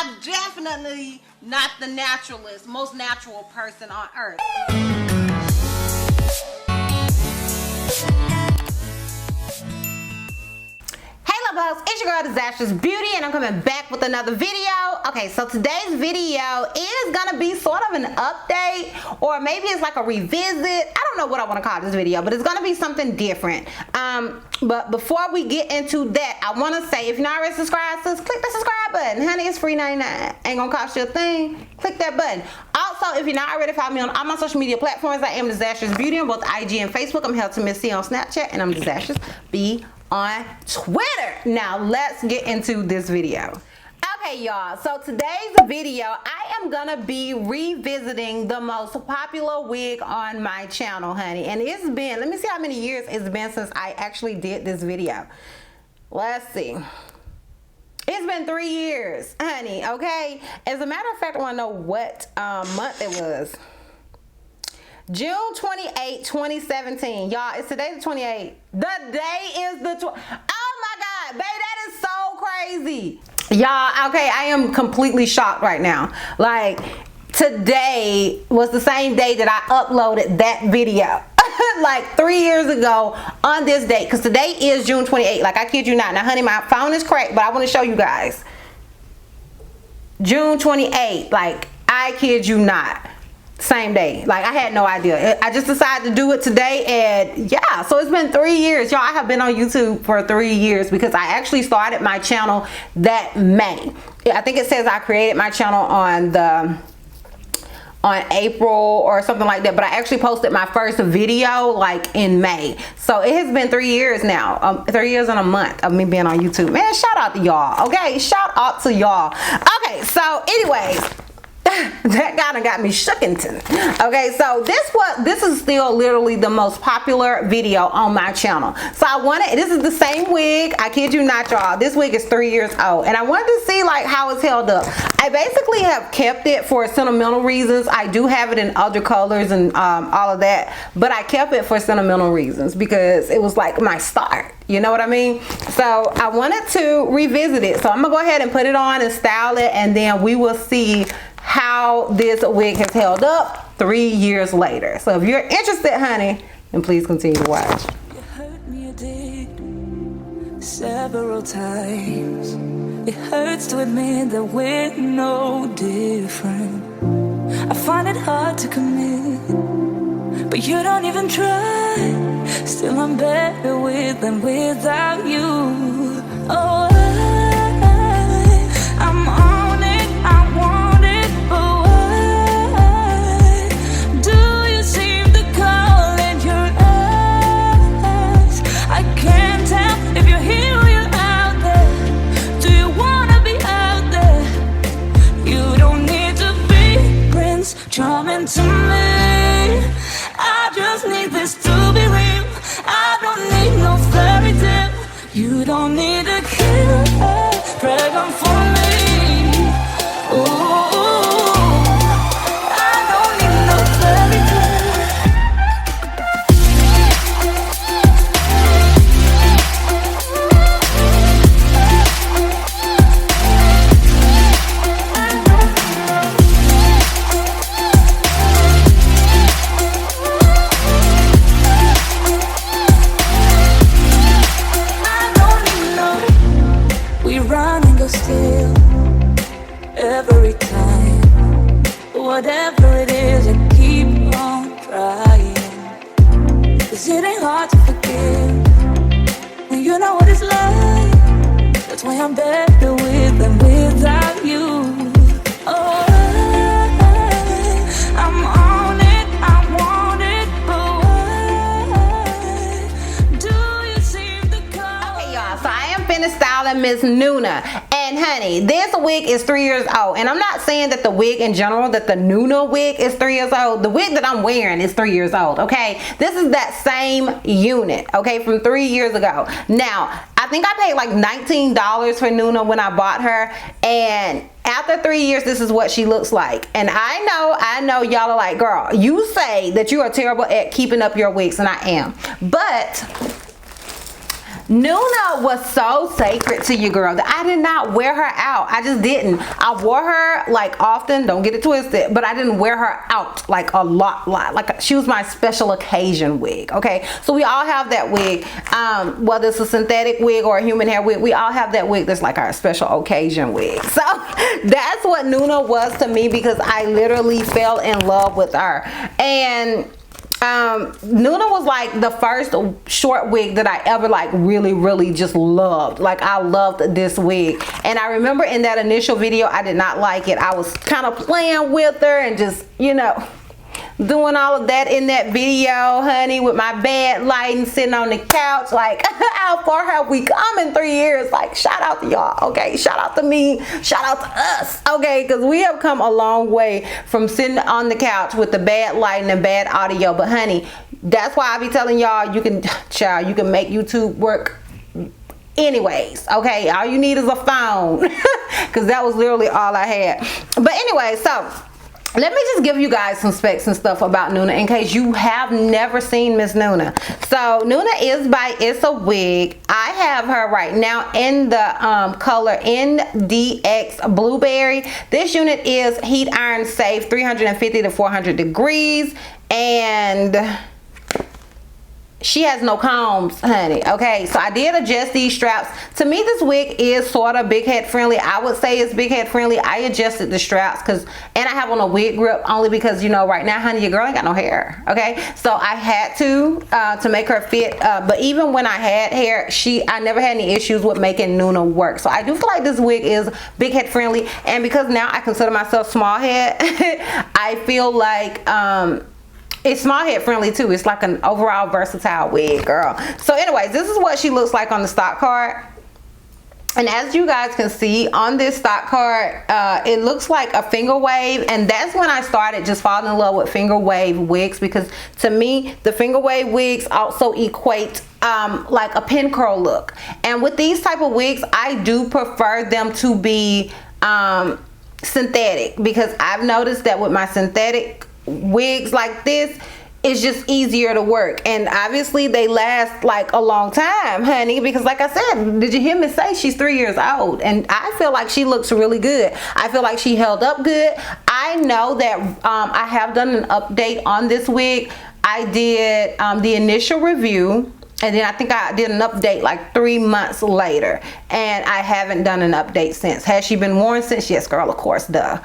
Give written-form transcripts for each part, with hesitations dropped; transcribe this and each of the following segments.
I'm definitely not the naturalist, most natural person on earth. It's your girl Dizastrousbeauty, and I'm coming back with another video. Okay, so today's video is gonna be sort of an update, or maybe it's like a revisit. I don't know what I want to call this video, but it's gonna be something different. But before we get into that, I want to say, if you're not already subscribed, click the subscribe button. Honey, it's free 99. Ain't gonna cost you a thing. Click that button. Also, if you're not already following me on all my social media platforms, I am Dizastrousbeauty on both IG and Facebook. I'm Held to Miss C on Snapchat, and I'm Dizastrousbeauty on Twitter. Now let's get into this video. Okay, y'all, so today's video, I am gonna be revisiting the most popular wig on my channel, honey. And it's been, let me see how many years it's been since I actually did this video. Let's see. It's been 3 years, honey, okay? As a matter of fact, I wanna know what month it was. June 28, 2017. Y'all, it's today the 28th. The day is the oh my God, babe, that is so crazy. Y'all, okay, I am completely shocked right now. Like, today was the same day that I uploaded that video. Like 3 years ago on this date, because today is June 28th. Like, I kid you not. Now, honey, my phone is cracked, but I want to show you guys. June 28th, like, I kid you not. Same day. Like, I had no idea. I just decided to do it today, and yeah, so it's been 3 years. Y'all, I have been on YouTube for 3 years because I actually started my channel that May. I think it says I created my channel on April or something like that, but I actually posted my first video like in May. So it has been 3 years now, 3 years and a month of me being on YouTube. Man, shout out to y'all. Okay, shout out to y'all. Okay, so anyways, that kind of got me shookington. Okay, so this is still literally the most popular video on my channel. So I wanted, this is the same wig, I kid you not, y'all. This wig is 3 years old, and I wanted to see like how it's held up. I basically have kept it for sentimental reasons. I do have it in other colors and all of that, but I kept it for sentimental reasons because it was like my start. You know what I mean? So I wanted to revisit it. So I'm gonna go ahead and put it on and style it, and then we will see how this wig has held up 3 years later. So if you're interested, honey, then please continue to watch. You hurt me, I did, several times. It hurts to admit that we're no different. I find it hard to commit, but you don't even try. Still, I'm better with than without you. Oh, I'm on it, I want it, but why do you seem to call in your eyes? I can't tell if you're here or you're out there. Do you wanna be out there? You don't need to be Prince Charming to me. I just need this to be real. I don't need no fairy tale. You don't need a killer dragon for me. Ooh, I don't need no fairy still every time. Whatever it is, I keep on trying. 'Cause it ain't hard to forgive when you know what it's like. That's why I'm better with than without you. Oh, I'm on it, I want it, but why do you seem to call? Okay, y'all, so I am finished styling Miss Nuna. And honey, this wig is 3 years old, and I'm not saying that the wig in general, that the Nuna wig is 3 years old. The wig that I'm wearing is 3 years old, okay? This is that same unit, okay, from 3 years ago. Now, I think I paid like $19 for Nuna when I bought her, and after 3 years, this is what she looks like. And I know y'all are like, girl, you say that you are terrible at keeping up your wigs, and I am. But Nuna was so sacred to you, girl, that I did not wear her out. I just didn't. I wore her like often, don't get it twisted, but I didn't wear her out like a lot. Like she was my special occasion wig, okay? So we all have that wig, whether it's a synthetic wig or a human hair wig, we all have that wig that's like our special occasion wig. So that's what Nuna was to me, because I literally fell in love with her. And Nuna was like the first short wig that I ever like really just loved. Like I loved this wig, and I remember in that initial video I did not like it. I was kind of playing with her and just, you know, doing all of that in that video, honey, with my bad lighting, sitting on the couch. Like, how far have we come in 3 years? Like, shout out to y'all, okay? Shout out to me, shout out to us, okay? Because we have come a long way from sitting on the couch with the bad lighting and bad audio. But honey, that's why I be telling y'all, you can, child, you can make YouTube work anyways, okay? All you need is a phone, because that was literally all I had. But anyway, so let me just give you guys some specs and stuff about Nuna in case you have never seen Miss Nuna. So Nuna is by It's a Wig. I have her right now in the color NDX Blueberry. This unit is heat iron safe, 350 to 400 degrees, and she has no combs, honey, okay? So I did adjust these straps. To me, this wig is sort of big head friendly. I would say it's big head friendly. I adjusted the straps and I have on a wig grip only because, you know, right now, honey, your girl ain't got no hair, okay? So I had to make her fit. But even when I had hair, I never had any issues with making Nuna work. So I do feel like this wig is big head friendly. And because now I consider myself small head, I feel like, it's small head friendly too. It's like an overall versatile wig, girl. So anyways, this is what she looks like on the stock card. And as you guys can see on this stock card, it looks like a finger wave. And that's when I started just falling in love with finger wave wigs, because to me, the finger wave wigs also equate like a pin curl look. And with these type of wigs, I do prefer them to be synthetic, because I've noticed that with my synthetic wigs like this, it's just easier to work, and obviously they last like a long time, honey, because like I said, did you hear me say she's 3 years old? And I feel like she looks really good. I feel like she held up good. I know that I have done an update on this wig. I did the initial review, and then I think I did an update like 3 months later, and I haven't done an update since. Has she been worn since? Yes, girl, of course, duh.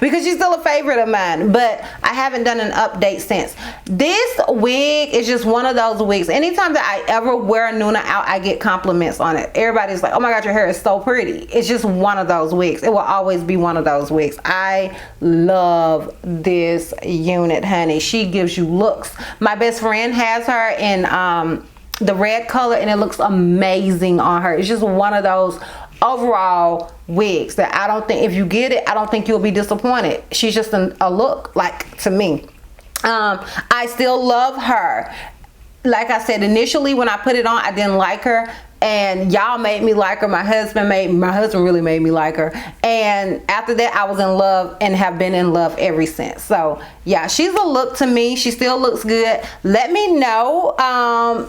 Because she's still a favorite of mine, but I haven't done an update since. This wig is just one of those wigs. Anytime that I ever wear a Nuna out, I get compliments on it. Everybody's like, oh my God, your hair is so pretty. It's just one of those wigs. It will always be one of those wigs. I love this unit, honey. She gives you looks. My best friend has her in the red color, and it looks amazing on her. It's just one of those overall wigs that I don't think, if you get it, I don't think you'll be disappointed. She's just a look, like, to me. I still love her. Like I said, initially when I put it on, I didn't like her, and y'all made me like her. My husband really made me like her, and after that I was in love and have been in love ever since. So yeah, she's a look to me. She still looks good. Let me know,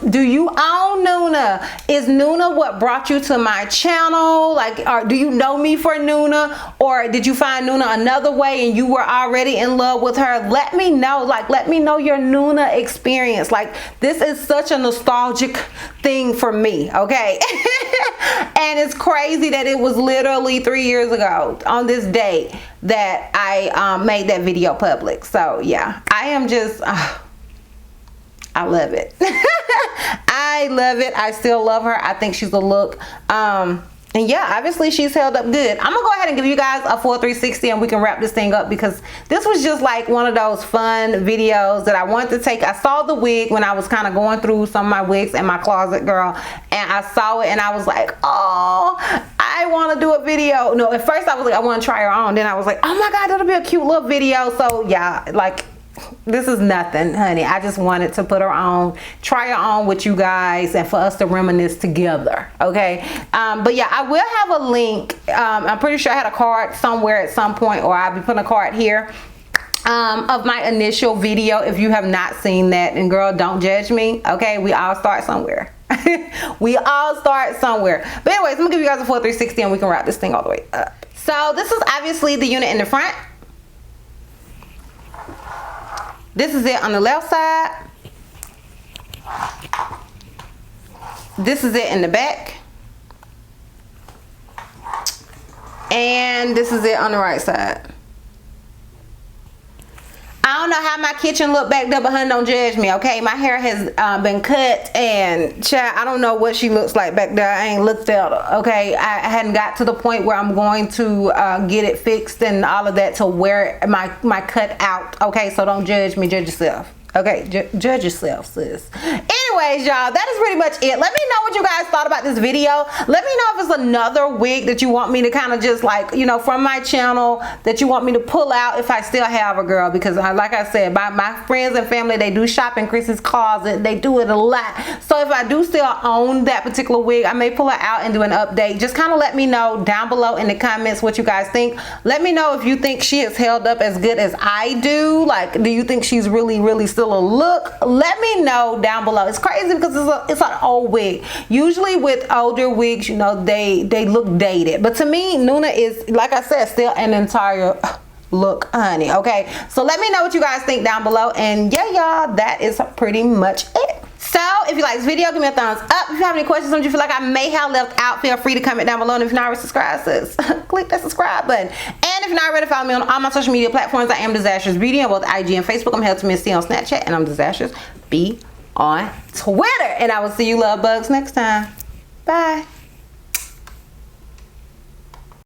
do you own Nuna? Is Nuna what brought you to my channel? Like, or do you know me for Nuna, or did you find Nuna another way and you were already in love with her? Let me know. Like, let me know your Nuna experience. Like, this is such a nostalgic thing for me, okay? And it's crazy that it was literally 3 years ago on this date that I made that video public. So yeah, I am just I love it. I love it. I still love her. I think she's a look. And yeah, obviously she's held up good. I'm gonna go ahead and give you guys a full 360 and we can wrap this thing up, because this was just like one of those fun videos that I wanted to take. I saw the wig when I was kind of going through some of my wigs in my closet, girl, and I saw it and I was like, oh, I want to do a video. No, at first I was like, I want to try her on. Then I was like, oh my God, that'll be a cute little video. So yeah, like, this is nothing, honey. I just wanted to put her on, try her on with you guys, and for us to reminisce together, okay? But yeah, I will have a link. I'm pretty sure I had a card somewhere at some point, or I'll be putting a card here of my initial video if you have not seen that. And girl, don't judge me, okay? We all start somewhere. We all start somewhere. But anyways, I'm gonna give you guys a full 360 and we can wrap this thing all the way up. So this is obviously the unit in the front. This is it on the left side. This is it in the back. And this is it on the right side. I don't know how my kitchen look back there, but honey, don't judge me, okay? My hair has been cut, and child, I don't know what she looks like back there. I ain't looked at her, okay? I hadn't got to the point where I'm going to get it fixed and all of that to wear my cut out, okay? So don't judge me, judge yourself. Okay, judge yourself, sis. Anyways, y'all, that is pretty much it. Let me know what you guys thought about this video. Let me know if it's another wig that you want me to kind of just like, you know, from my channel that you want me to pull out if I still have a girl. Because like I said, my friends and family, they do shop in Chrissy's closet. They do it a lot. So if I do still own that particular wig, I may pull it out and do an update. Just kind of let me know down below in the comments what you guys think. Let me know if you think she has held up as good as I do. Like, do you think she's really still a look? Let me know down below. It's crazy because it's an old wig. Usually with older wigs, you know, they look dated, but to me, Nuna is, like I said, still an entire look, honey. Okay, so let me know what you guys think down below, and yeah, y'all, that is pretty much it. So if you like this video, give me a thumbs up. If you have any questions that you feel like I may have left out, feel free to comment down below. And if you're not already subscribed, sis, click that subscribe button. And if you're not already, follow me on all my social media platforms. I am Disastrous Beauty on both IG and Facebook. I'm Held to Miss C on Snapchat, and I'm Disastrous B on Twitter. And I will see you love bugs next time. Bye.